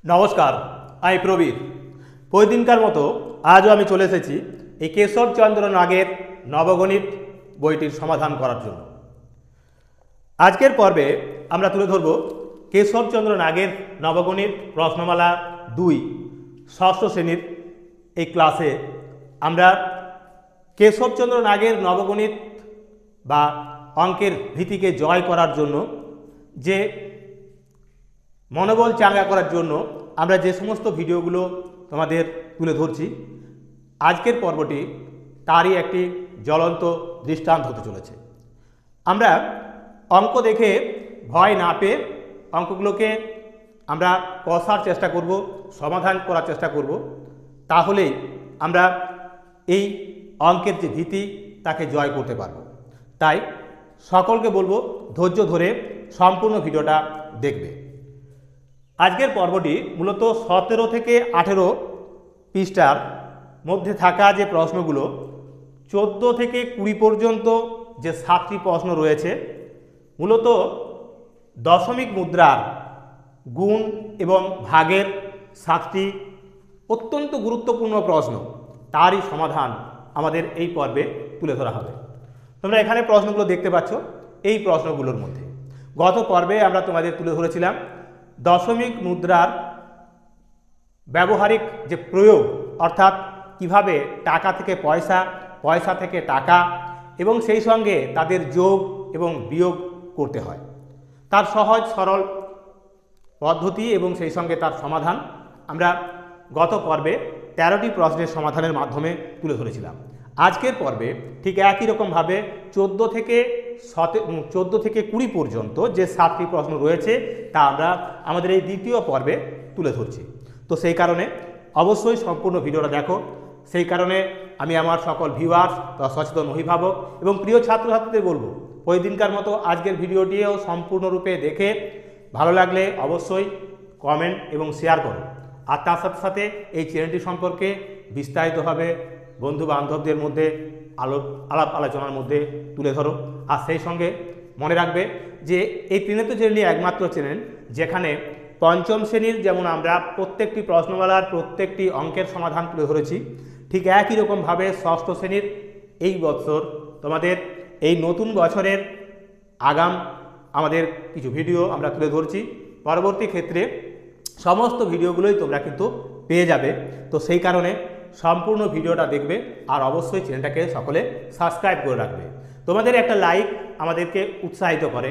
নমস্কার, আমি প্রবীর। প্রতিদিনকার মতো আজও আমি চলে এসেছি এই কেশবচন্দ্র নাগের নবগণিত বইটির সমাধান করার জন্য। আজকের পর্বে আমরা তুলে ধরব কেশবচন্দ্র নাগের নবগণিত প্রশ্নমালা 2 ষষ্ঠ শ্রেণীর এই ক্লাসে আমরা কেশবচন্দ্র নাগের নবগণিত বা অঙ্কের ভীতিকে জয় করার জন্য, যে মনোবল চাঙ্গা করার জন্য আমরা যে সমস্ত ভিডিওগুলো তোমাদের তুলে ধরছি, আজকের পর্বটি তারই একটি জ্বলন্ত দৃষ্টান্ত হতে চলেছে। আমরা অঙ্ক দেখে ভয় না পেয়ে অঙ্কগুলোকে আমরা কষার চেষ্টা করব, সমাধান করার চেষ্টা করব, তাহলেই আমরা এই অঙ্কের যে ভীতি তাকে জয় করতে পারব। তাই সকলকে বলবো ধৈর্য ধরে সম্পূর্ণ ভিডিওটা দেখবে। আজকের পর্বটি মূলত 17 থেকে 18 পৃষ্ঠার মধ্যে থাকা যে প্রশ্নগুলো, 14 থেকে 20 পর্যন্ত যে 7টি প্রশ্ন রয়েছে, মূলত দশমিক মুদ্রার গুণ এবং ভাগের 7টি অত্যন্ত গুরুত্বপূর্ণ প্রশ্ন, তারই সমাধান আমাদের এই পর্বে তুলে ধরা হবে। তোমরা এখানে প্রশ্নগুলো দেখতে পাচ্ছ। এই প্রশ্নগুলোর মধ্যে গত পর্বে আমরা তোমাদের তুলে ধরেছিলাম দশমিক মুদ্রার ব্যবহারিক যে প্রয়োগ, অর্থাৎ কিভাবে টাকা থেকে পয়সা, পয়সা থেকে টাকা এবং সেই সঙ্গে তাদের যোগ এবং বিয়োগ করতে হয়, তার সহজ সরল পদ্ধতি এবং সেই সঙ্গে তার সমাধান আমরা গত পর্বে 13টি প্রশ্নের সমাধানের মাধ্যমে তুলে ধরেছিলাম। আজকের পর্বে ঠিক একই রকমভাবে 14 থেকে 20 পর্যন্ত যে 7টি প্রশ্ন রয়েছে তা আমরা আমাদের এই দ্বিতীয় পর্বে তুলে ধরছি। তো সেই কারণে অবশ্যই সম্পূর্ণ ভিডিওটা দেখো। সেই কারণে আমি আমার সকল ভিউয়ার্স বা সচেতন অভিভাবক এবং প্রিয় ছাত্রছাত্রীদের বলবো, ওই দিনকার মতো আজকের ভিডিওটিও সম্পূর্ণরূপে দেখে ভালো লাগলে অবশ্যই কমেন্ট এবং শেয়ার করো। আর তার সাথে সাথে এই চ্যানেলটি সম্পর্কে বিস্তারিতভাবে বন্ধু বান্ধবদের মধ্যে আলাপ আলোচনার মধ্যে তুলে ধরো। আর সেই সঙ্গে মনে রাখবে যে এই ত্রিনেত্র চ্যানেলটি একমাত্র চ্যানেল যেখানে পঞ্চম শ্রেণীর যেমন আমরা প্রত্যেকটি প্রশ্নমালার প্রত্যেকটি অঙ্কের সমাধান তুলে ধরেছি, ঠিক একই রকমভাবে ষষ্ঠ শ্রেণীর এই বছর তোমাদের এই নতুন বছরের আগাম আমাদের কিছু ভিডিও আমরা তুলে ধরছি। পরবর্তী ক্ষেত্রে সমস্ত ভিডিওগুলোই তোমরা কিন্তু পেয়ে যাবে। তো সেই কারণে সম্পূর্ণ ভিডিওটা দেখবে আর অবশ্যই চ্যানেলটাকে সকলে সাবস্ক্রাইব করে রাখবে। তোমাদের একটা লাইক আমাদেরকে উৎসাহিত করে,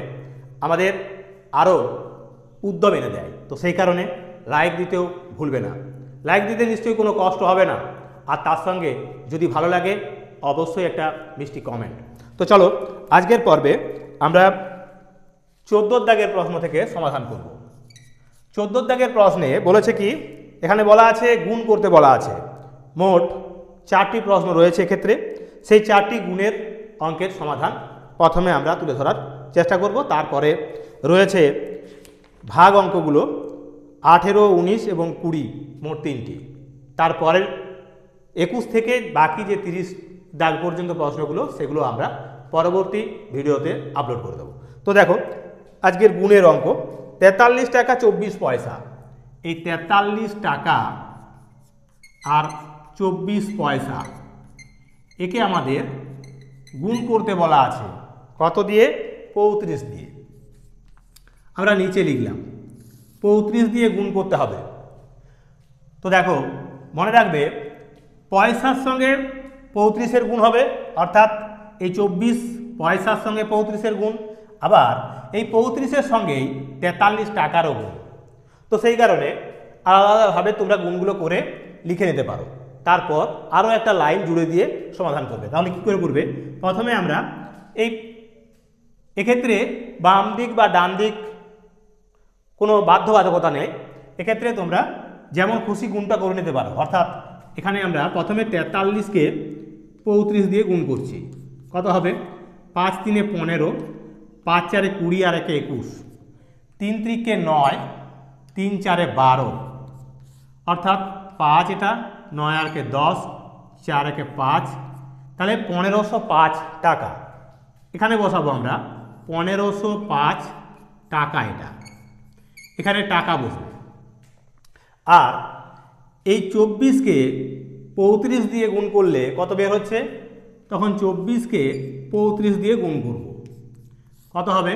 আমাদের আরও উদ্যম এনে দেয়। তো সেই কারণে লাইক দিতেও ভুলবে না। লাইক দিতে নিশ্চয়ই কোনো কষ্ট হবে না, আর তার সঙ্গে যদি ভালো লাগে অবশ্যই একটা মিষ্টি কমেন্ট। তো চলো আজকের পর্বে আমরা 14 দাগের প্রশ্ন থেকে সমাধান করব। 14 দাগের প্রশ্নে বলেছে কি, এখানে বলা আছে গুণ করতে বলা আছে। মোট 4টি প্রশ্ন রয়েছে এক্ষেত্রে। সেই 4টি গুণের অঙ্কের সমাধান প্রথমে আমরা তুলে ধরার চেষ্টা করব। তারপরে রয়েছে ভাগ অঙ্কগুলো 18, 19 এবং 20, মোট 3টি। তারপরের 21 থেকে বাকি যে 30 দাগ পর্যন্ত প্রশ্নগুলো, সেগুলো আমরা পরবর্তী ভিডিওতে আপলোড করে দেবো। তো দেখো আজকের গুণের অঙ্ক 43 টাকা 24 পয়সা। এই 43 টাকা আর 24 পয়সা একে আমাদের গুণ করতে বলা আছে। কত দিয়ে? 35 দিয়ে। আমরা নিচে লিখলাম 35 দিয়ে গুণ করতে হবে। তো দেখো মনে রাখবে পয়সার সঙ্গে 35-এর গুণ হবে, অর্থাৎ এই 24 পয়সার সঙ্গে 35-এর গুণ, আবার এই 35-এর সঙ্গেই 43 টাকারও গুণ। তো সেই কারণে আলাদাভাবে তোমরা গুণগুলো করে লিখে নিতে পারো, তারপর আরও একটা লাইন জুড়ে দিয়ে সমাধান করবে। তাহলে কী করে করবে? প্রথমে আমরা এক্ষেত্রে বাম দিক বা ডান দিক কোনো বাধ্যবাধকতা নেই, এক্ষেত্রে তোমরা যেমন খুশি গুণটা করে নিতে পারো। অর্থাৎ এখানে আমরা প্রথমে 43-কে 35 দিয়ে গুণ করছি। কত হবে? 5 3 15, 5 4 20 আর 1 21, 3 3 9, 3 4 12, অর্থাৎ 5 এটা 9 আর 10, 4 1 5, তাহলে 1505 টাকা। এখানে বসাবো আমরা 1505 টাকা। এটা এখানে টাকা বসবে। আর এই 24কে 35 দিয়ে গুণ করলে কত বের হচ্ছে, তখন 24কে 35 দিয়ে গুণ করব, কত হবে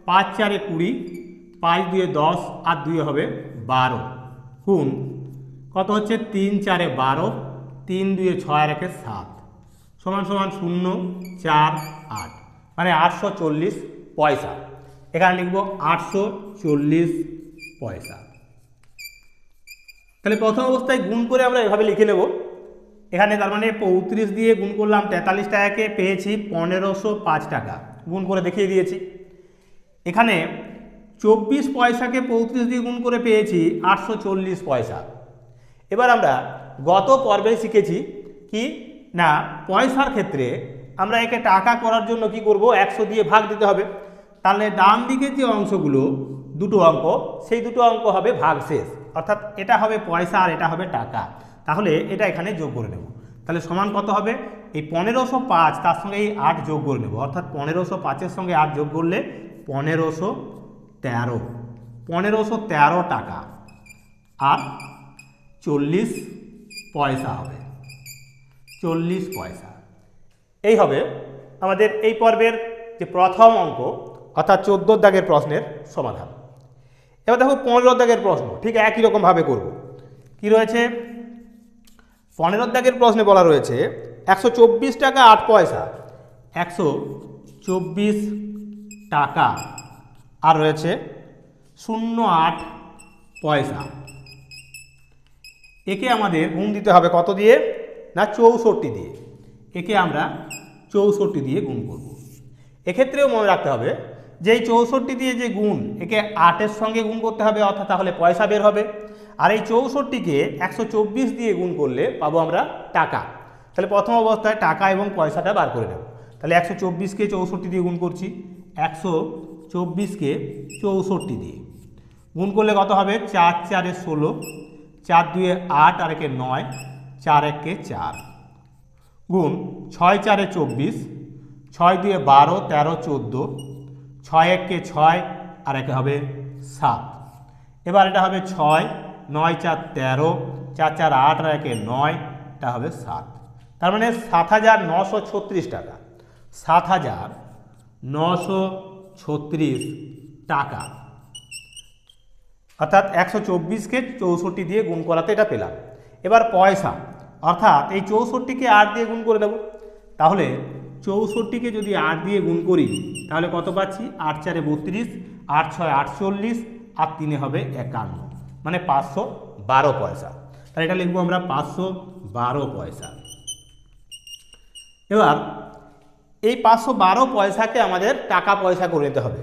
5 4 20, 5 2 10 আর 2 হবে 12, গুণ কত হচ্ছে 3 4 12, 3 2 6 আর 1 7, সমান সমান 0 4 8, মানে 840 পয়সা। এখানে লিখব 840 পয়সা। তাহলে প্রথম অবস্থায় গুণ করে আমরা এভাবে লিখে নেব। এখানে তার মানে 35 দিয়ে গুণ করলাম 43 টাকাকে, পেয়েছি 1505 টাকা, গুণ করে দেখিয়ে দিয়েছি। এখানে 24 পয়সাকে 35 দিয়ে গুণ করে পেয়েছি 840 পয়সা। এবার আমরা গত পর্বে শিখেছি কি না, পয়সার ক্ষেত্রে আমরা একে টাকা করার জন্য কি করব, 100 দিয়ে ভাগ দিতে হবে। তাহলে ডান দিকে যে অংশগুলো দুটো অঙ্ক, সেই দুটো অঙ্ক হবে ভাগশেষ, অর্থাৎ এটা হবে পয়সা আর এটা হবে টাকা। তাহলে এটা এখানে যোগ করে নেব। তাহলে সমান কত হবে, এই 1505 তার সঙ্গে এই 8 যোগ করে নেব, অর্থাৎ 1505-এর সঙ্গে 8 যোগ করলে 1513, 1513 টাকা আর 40 পয়সা হবে, 40 পয়সা। এই হবে আমাদের এই পর্বের যে প্রথম অঙ্ক, অর্থাৎ 14 দাগের প্রশ্নের সমাধান। এবার দেখো 15 দাগের প্রশ্ন, ঠিক একই রকমভাবে করব। কি রয়েছে, 15 দাগের প্রশ্নে বলা রয়েছে 124 টাকা 8 পয়সা, 124 টাকা আর রয়েছে 08 পয়সা। একে আমাদের গুণ দিতে হবে কত দিয়ে না, 64 দিয়ে। একে আমরা 64 দিয়ে গুণ করব। এক্ষেত্রেও মনে রাখতে হবে যে এই 64 দিয়ে যে গুণ, একে 8-এর সঙ্গে গুণ করতে হবে, অর্থাৎ তাহলে পয়সা বের হবে। আর এই 64কে 124 দিয়ে গুণ করলে পাবো আমরা টাকা। তাহলে প্রথম অবস্থায় টাকা এবং পয়সাটা বার করে নেব। তাহলে 124কে 64 দিয়ে গুণ করছি, 124কে 64 দিয়ে গুণ করলে কত হবে, 4 4 16, 4 2 8 আর 1 9, 4 1 4, গুণ 6 4 24, 6 2 12 13 14, 6 1 6 আর 1 হবে 7। এবার এটা হবে 6 9 4 13, 4 4 8 আর 1 9, এটা হবে 7। তার মানে 7936 টাকা, 7936 টাকা, অর্থাৎ 124কে 64 দিয়ে গুণ করাতে এটা পেলাম। এবার পয়সা, অর্থাৎ এই 64কে 8 দিয়ে গুণ করে দেব। তাহলে 64কে যদি 8 দিয়ে গুণ করি তাহলে কত পাচ্ছি, 8 4 32, 8 6 48 আর 3 হবে 51, মানে 512 পয়সা। তাহলে এটা লিখবো আমরা 512 পয়সা। এবার এই 512 পয়সাকে আমাদের টাকা পয়সা করে নিতে হবে।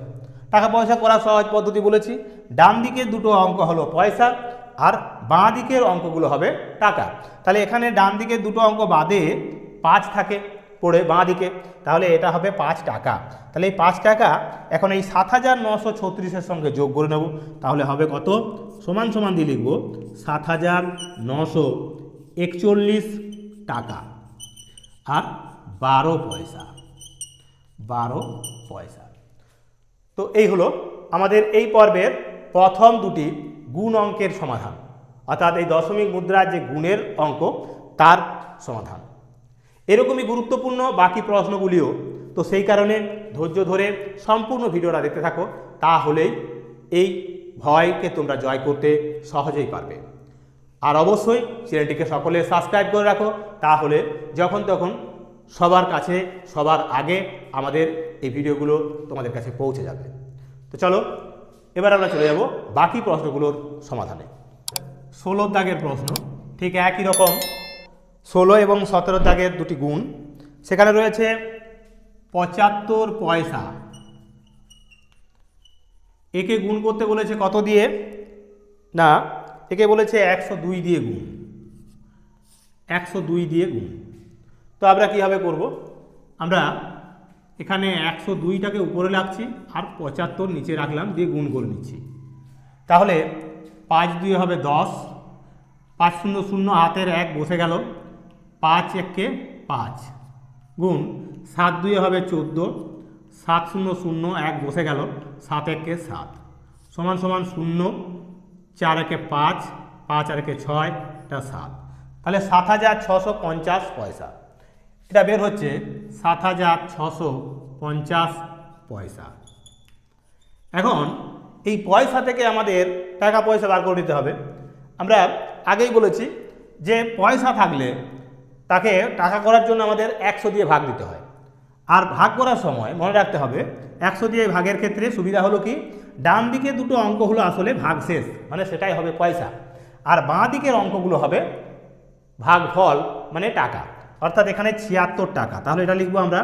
টাকা পয়সা করার সহজ পদ্ধতি বলেছি, ডান দিকের দুটো অঙ্ক হলো পয়সা আর বাঁ দিকের অঙ্কগুলো হবে টাকা। তাহলে এখানে ডান দিকের দুটো অঙ্ক বাদে 5 থাকে পড়ে বাঁ দিকে, তাহলে এটা হবে 5 টাকা। তাহলে এই 5 টাকা এখন এই 7936-এর সঙ্গে যোগ করে নেব। তাহলে হবে কত, সমান সমান দিয়ে লিখব 7941 টাকা আর 12 পয়সা, 12 পয়সা। তো এই হলো আমাদের এই পর্বের প্রথম দুটি গুণ অঙ্কের সমাধান, অর্থাৎ এই দশমিক মুদ্রার যে গুণের অঙ্ক তার সমাধান। এরকমই গুরুত্বপূর্ণ বাকি প্রশ্নগুলিও, তো সেই কারণে ধৈর্য ধরে সম্পূর্ণ ভিডিওটা দেখতে থাকো, তাহলেই এই ভয়কে তোমরা জয় করতে সহজেই পারবে। আর অবশ্যই চ্যানেলটিকে সকলে সাবস্ক্রাইব করে রাখো, তাহলে যখন তখন সবার কাছে সবার আগে আমাদের এই ভিডিওগুলো তোমাদের কাছে পৌঁছে যাবে। তো চলো এবার আমরা চলে যাব বাকি প্রশ্নগুলোর সমাধানে। 16 দাগের প্রশ্ন, ঠিক একই রকম 16 এবং 17 দাগের দুটি গুণ। সেখানে রয়েছে 75 পয়সা, একে গুণ করতে বলেছে কত দিয়ে না, একে বলেছে 102 দিয়ে গুণ, 102 দিয়ে গুণ। তো আমরা কীভাবে করব, আমরা এখানে 102টাকে উপরে রাখছি আর 75 নিচে রাখলাম, দিয়ে গুণ করে নিচ্ছি। তাহলে 5 2 হবে 10, 5 0 0 হাতের 1 বসে গেল, 5 1 5, গুণ 7 2 হবে 14, 7 0 0 1 বসে গেল, 7 1 7, সমান সমান 0, 4 1 5, 5 আর 6, এটা 7, তাহলে 7,650 পয়সা। এটা বের হচ্ছে 7,650 পয়সা। এখন এই পয়সা থেকে আমাদের টাকা পয়সা বার করে দিতে হবে। আমরা আগেই বলেছি যে পয়সা থাকলে তাকে টাকা করার জন্য আমাদের 100 দিয়ে ভাগ দিতে হয়। আর ভাগ করার সময় মনে রাখতে হবে 100 দিয়ে ভাগের ক্ষেত্রে সুবিধা হলো কি, ডান দিকে দুটো অঙ্ক হলো আসলে ভাগশেষ, মানে সেটাই হবে পয়সা, আর বাঁ দিকের অঙ্কগুলো হবে ভাগফল মানে টাকা। অর্থাৎ এখানে 76 টাকা, তাহলে এটা লিখবো আমরা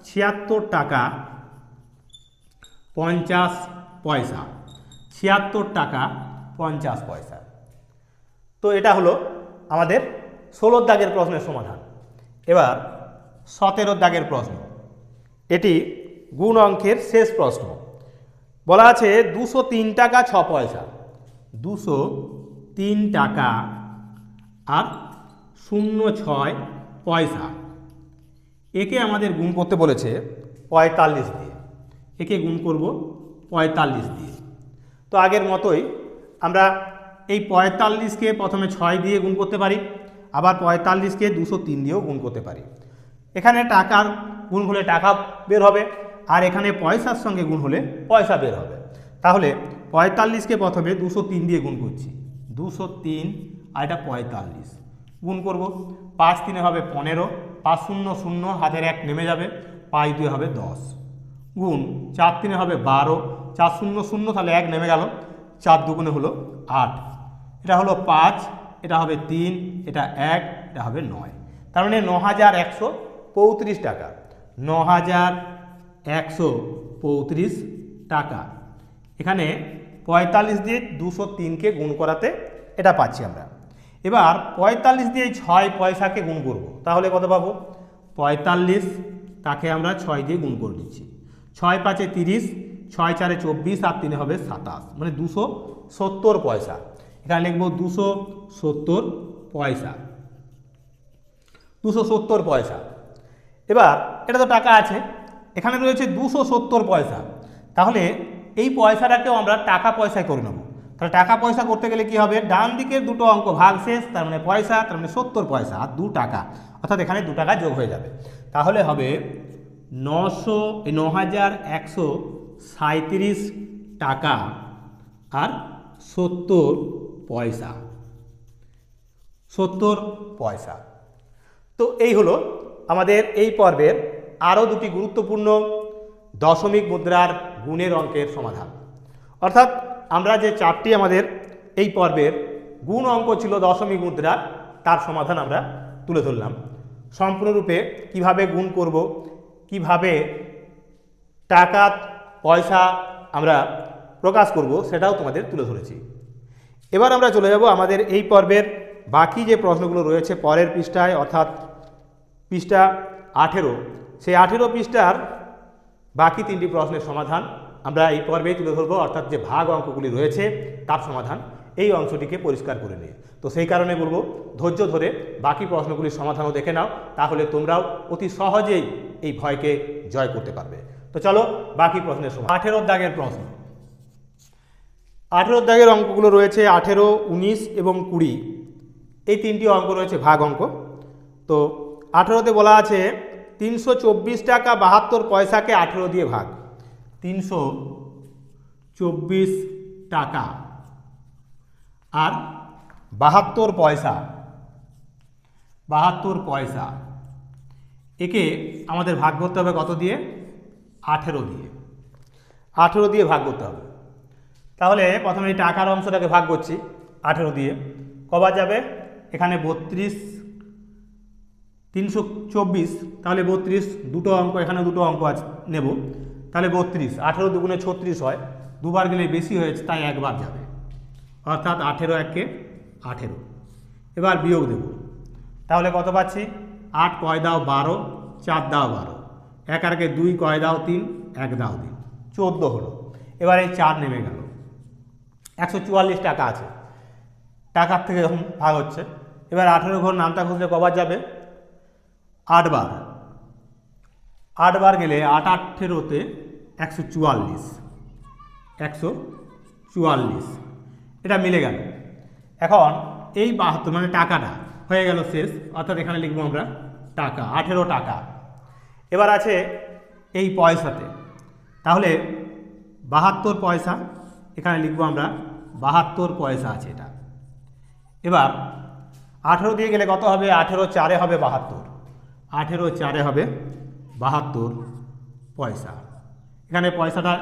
76 টাকা 50 পয়সা, 76 টাকা 50 পয়সা। তো এটা হলো আমাদের 16 দাগের প্রশ্নের সমাধান। এবার 17 দাগের প্রশ্ন, এটি গুণ অঙ্কের শেষ প্রশ্ন। বলা আছে 203 টাকা 6 পয়সা, 203 টাকা আর 06 পয়সা। একে আমাদের গুণ করতে বলেছে 45 দিয়ে। একে গুণ করব 45 দিয়ে। তো আগের মতোই আমরা এই 45কে প্রথমে 6 দিয়ে গুণ করতে পারি, আবার 45কে 203 দিয়েও গুণ করতে পারি। এখানে টাকার গুণ হলে টাকা বের হবে, আর এখানে পয়সার সঙ্গে গুণ হলে পয়সা বের হবে। তাহলে 45কে প্রথমে 203 দিয়ে গুণ করছি, 203 আর এটা 45 গুণ করব। 5 3 হবে 15, 5 0 0 হাতের 1 নেমে যাবে, 5 2 হবে 10, গুণ 4 3 হবে 12, 4 0 0 তাহলে 1 নেমে গেল, 4 2 হলো 8, এটা হলো 5, এটা হবে 3, এটা 1, এটা হবে 9। তার মানে 9,135 টাকা, 9,135 টাকা। এখানে 45 দিয়ে 203কে গুণ করাতে এটা পাচ্ছি আমরা। এবার 45 দিয়ে 6 পয়সাকে গুণ করব, তাহলে কত পাবো? 45 তাকে আমরা 6 দিয়ে গুণ করে দিচ্ছি, 6 5 30, 6 4 24 আর 3 হবে 27, মানে 270 পয়সা। এখানে লিখবো 270 পয়সা, 270 পয়সা। এবার এটা তো টাকা আছে, এখানে রয়েছে 270 পয়সা, তাহলে এই পয়সাটাকেও আমরা টাকা পয়সায় করে নেব। তাহলে টাকা পয়সা করতে গেলে কি হবে, ডান দিকের দুটো অঙ্ক ভাগশেষ, তার মানে পয়সা, তার মানে 70 পয়সা আর 2 টাকা, অর্থাৎ এখানে 2 টাকা যোগ হয়ে যাবে। তাহলে হবে 9,137 টাকা আর 70 পয়সা, 70 পয়সা। তো এই হলো আমাদের এই পর্বের আরও দুটি গুরুত্বপূর্ণ দশমিক মুদ্রার গুণের অঙ্কের সমাধান। অর্থাৎ আমরা যে 4টি আমাদের এই পর্বের গুণ অঙ্ক ছিল দশমিক মুদ্রার, তার সমাধান আমরা তুলে ধরলাম। সম্পূর্ণরূপে কিভাবে গুণ করব, কিভাবে টাকা পয়সা আমরা প্রকাশ করব, সেটাও তোমাদের তুলে ধরেছি। এবার আমরা চলে যাব আমাদের এই পর্বের বাকি যে প্রশ্নগুলো রয়েছে পরের পৃষ্ঠায়, অর্থাৎ পৃষ্ঠা 18, সেই 18 পৃষ্ঠার বাকি 3টি প্রশ্নের সমাধান আমরা এই পর্বেই তুলে ধরবো। অর্থাৎ যে ভাগ অঙ্কগুলি রয়েছে তার সমাধান এই অংশটিকে পরিষ্কার করে নিয়ে। তো সেই কারণে বলবো ধৈর্য ধরে বাকি প্রশ্নগুলির সমাধানও দেখে নাও, তাহলে তোমরাও অতি সহজেই এই ভয়কে জয় করতে পারবে। তো চলো বাকি প্রশ্নের সমাধান। 18 দাগের প্রশ্ন, 18 দাগের অঙ্কগুলো রয়েছে 18, 19 এবং 20, এই 3টি অঙ্ক রয়েছে ভাগ অঙ্ক। তো 18তে বলা আছে 324 টাকা 72 পয়সাকে 18 দিয়ে ভাগ, 324 টাকা আর 72 পয়সা, 72 পয়সা, একে আমাদের ভাগ করতে হবে কত দিয়ে? 18 দিয়ে, 18 দিয়ে ভাগ করতে হবে। তাহলে প্রথমে এই টাকার অংশটাকে ভাগ করছি 18 দিয়ে, কবার যাবে? এখানে 32, 324, তাহলে 32, দুটো অঙ্ক এখানে দুটো অঙ্ক আছে নেব, তাহলে 32, 18 দুগুণে 36 হয়, দুবার গেলে বেশি হয়েছে তাই একবার যাবে, অর্থাৎ 18 1 18। এবার বিয়োগ দেব, তাহলে কত পাচ্ছি? 8 কয় দাও 12, 4 দাও 12, 1 আর 2 কয় দাও 3, 1 দাও 3, 14 হলো। এবার এই 4 নেমে গেল, 144 টাকা আছে, টাকার থেকে যখন ভাগ হচ্ছে। এবার 18 ঘর নামটা খুঁজলে কবার যাবে? 8 বার, 8 বার গেলে 8 18তে 144, 144, এটা মিলে গেল। এখন এই 72 মানে টাকাটা হয়ে গেল শেষ, অর্থাৎ এখানে লিখবো আমরা টাকা, 18 টাকা। এবার আছে এই পয়সাতে, তাহলে 72 পয়সা, এখানে লিখবো আমরা 72 পয়সা আছে এটা। এবার 18 দিয়ে গেলে কত হবে, 18 4 হবে 72, 18 4 হবে 72 পয়সা। এখানে পয়সাটা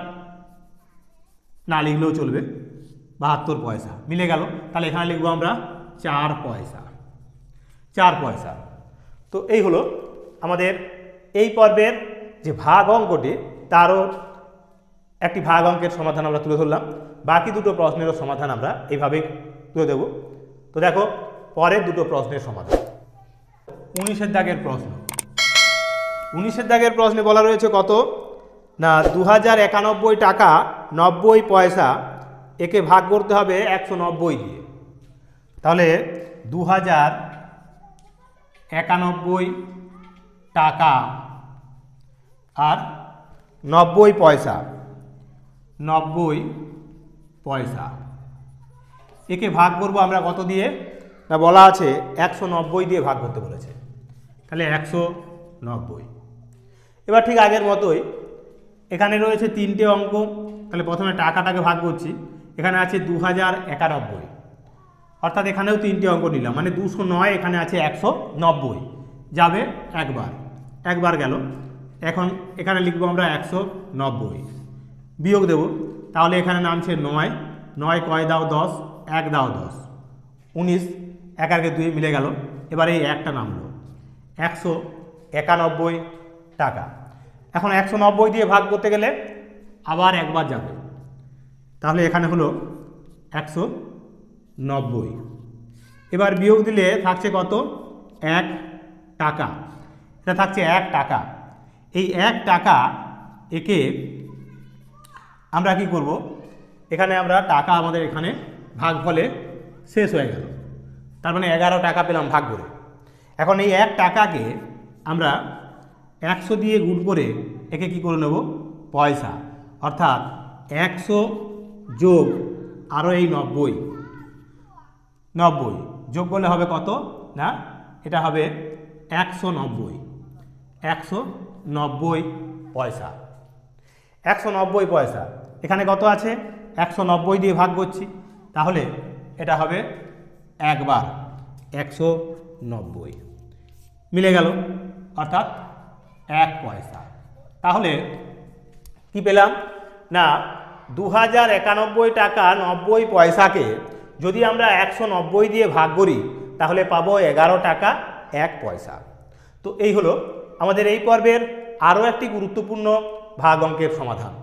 না লিখলেও চলবে, 72 পয়সা মিলে গেল। তাহলে এখানে লিখবো আমরা 4 পয়সা, 4 পয়সা। তো এই হলো আমাদের এই পর্বের যে ভাগ অঙ্কটি, তারও একটি ভাগ অঙ্কের সমাধান আমরা তুলে ধরলাম। বাকি দুটো প্রশ্নেরও সমাধান আমরা এইভাবে তুলে দেব। তো দেখো পরের দুটো প্রশ্নের সমাধান। 19 দাগের প্রশ্ন। 19 দাগের প্রশ্নে বলা রয়েছে কত না 2091 টাকা 90 পয়সা, একে ভাগ করতে হবে 190 দিয়ে। তাহলে 2091 টাকা আর 90 পয়সা, 90 পয়সা, একে ভাগ করব আমরা কত দিয়ে না বলা আছে 190 দিয়ে ভাগ করতে বলেছে। তাহলে 190। এবার ঠিক আগের মতোই এখানে রয়েছে তিনটে অঙ্ক। তাহলে প্রথমে টাকাটাকে ভাগ করছি, এখানে আছে 2091, অর্থাৎ এখানেও তিনটে অঙ্ক নিলাম, মানে 209, এখানে আছে 190, যাবে একবার গেল। এখন এখানে লিখবো আমরা 190, বিয়োগ দেব, তাহলে এখানে নামছে 9, 9 কয় দাও 10, 1 দাও 10, 19, 1 আর 2 মিলে গেল। এবার এই একটা নামলো 191 টাকা। এখন 190 দিয়ে ভাগ করতে গেলে আবার একবার যাবে, তাহলে এখানে হলো 190। এবার বিয়োগ দিলে থাকছে কত 1 টাকা, এটা থাকছে 1 টাকা। এই 1 টাকা একে আমরা কি করব, এখানে আমরা টাকা আমাদের এখানে ভাগ ফলে শেষ হয়ে গেল, তার মানে 11 টাকা পেলাম ভাগ করে। এখন এই 1 টাকাকে আমরা 100 দিয়ে গুণ করে একে কি করে নেব পয়সা, অর্থাৎ 100 যোগ আরও এই 90 যোগ করলে হবে কত না, এটা হবে 190 পয়সা, 190 পয়সা। এখানে কত আছে 190 দিয়ে ভাগ করছি, তাহলে এটা হবে একবার 190 মিলে গেল, অর্থাৎ 1 পয়সা। তাহলে কি পেলাম না 2091 টাকা 90 পয়সাকে যদি আমরা 190 দিয়ে ভাগ করি তাহলে পাবো 11 টাকা 1 পয়সা। তো এই হলো আমাদের এই পর্বের আরও একটি গুরুত্বপূর্ণ ভাগ অঙ্কের সমাধান।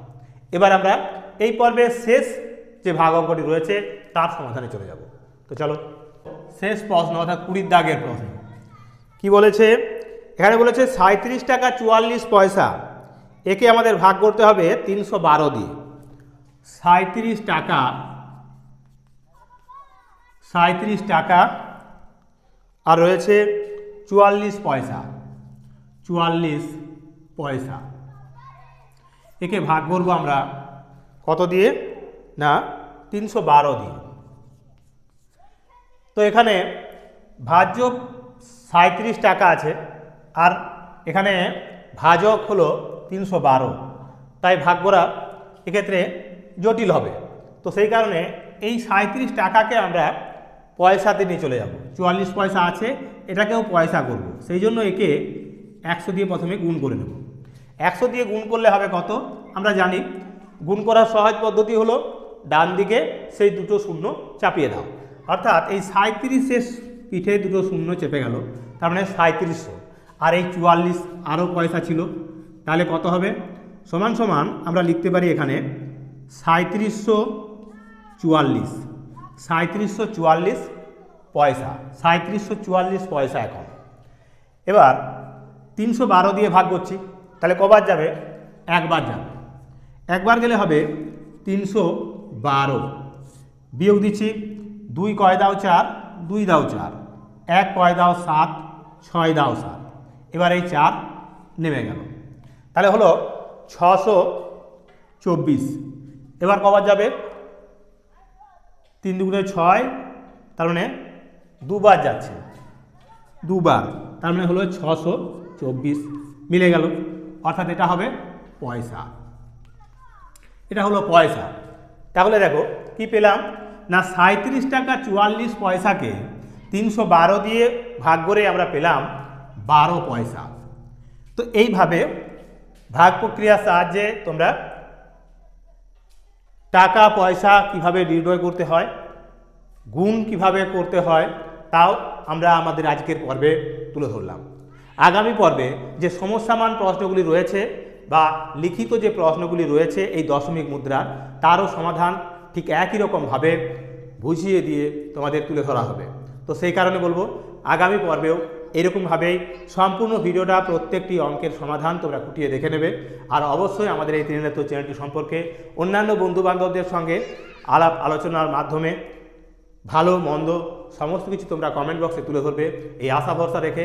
এবার আমরা এই পর্বের শেষ যে ভাগ অঙ্কটি রয়েছে তার সমাধানে চলে যাব। তো চলো শেষ প্রশ্ন, অর্থাৎ 20 দাগের প্রশ্ন। কি বলেছে এখানে, বলেছে 37 টাকা 44 পয়সা, একে আমাদের ভাগ করতে হবে 312 দিয়ে। 37 টাকা আর রয়েছে 44 পয়সা, 44 পয়সা, একে ভাগ করবো আমরা কত দিয়ে না 312 দিয়ে। তো এখানে ভাজ্য 37 টাকা আছে আর এখানে ভাজক হলো 312, তাই ভাগ করা এক্ষেত্রে জটিল হবে। তো সেই কারণে এই 37 টাকাকে আমরা পয়সাতে নিয়ে চলে যাব। 44 পয়সা আছে, এটাকেও পয়সা করব, সেই জন্য একে 100 দিয়ে প্রথমে গুণ করে নেব। 100 দিয়ে গুণ করলে হবে কত আমরা জানি, গুণ করার সহজ পদ্ধতি হলো ডান দিকে সেই দুটো শূন্য চাপিয়ে দাও, অর্থাৎ এই 37-এর পিঠে দুটো শূন্য চেপে গেল, তার মানে 3700, আর এই 44 আরও পয়সা ছিল, তাহলে কত হবে সমান সমান আমরা লিখতে পারি এখানে 3744 পয়সা, 3744 পয়সা। এখন এবার 312 দিয়ে ভাগ করছি, তাহলে কবার যাবে একবার যাবে, একবার গেলে হবে 312, বিয়োগ দিচ্ছি 2 কয় দাও 4, 2 দাও 4, 1 কয় দাও 7, 6 দাও 7, এবার এই 4 নেমে গেল, তাহলে হলো 624। এবার কবার যাবে 3 দুগুণে 6, তার মানে দুবার যাচ্ছে, দুবার, তার মানে হলো 624 মিলে গেল, অর্থাৎ এটা হবে পয়সা। এটা হলো পয়সা। তাহলে দেখো কি পেলাম না 37 টাকা 44 পয়সাকে 312 দিয়ে ভাগ করে আমরা পেলাম 12 পয়সা। তো এইভাবে ভাগ প্রক্রিয়ার সাহায্যে তোমরা টাকা পয়সা কিভাবে নির্ণয় করতে হয়, গুণ কিভাবে করতে হয়, তাও আমরা আমাদের আজকের পর্বে তুলে ধরলাম। আগামী পর্বে যে সমস্যামান প্রশ্নগুলি রয়েছে বা লিখিত যে প্রশ্নগুলি রয়েছে এই দশমিক মুদ্রা, তারও সমাধান ঠিক একই রকমভাবে বুঝিয়ে দিয়ে তোমাদের তুলে ধরা হবে। তো সেই কারণে বলবো আগামী পর্বেও এরকমভাবেই সম্পূর্ণ ভিডিওটা প্রত্যেকটি অঙ্কের সমাধান তোমরা খুঁটিয়ে দেখে নেবে। আর অবশ্যই আমাদের এই ত্রিনেত্র চ্যানেলটি সম্পর্কে অন্যান্য বন্ধুবান্ধবদের সঙ্গে আলাপ আলোচনার মাধ্যমে ভালো মন্দ সমস্ত কিছু তোমরা কমেন্ট বক্সে তুলে ধরবে, এই আশা ভরসা রেখে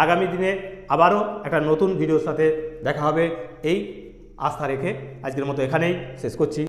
আগামী দিনে আবারও একটা নতুন ভিডিওর সাথে দেখা হবে এই আস্থা রেখে আজকের মতো এখানেই শেষ করছি।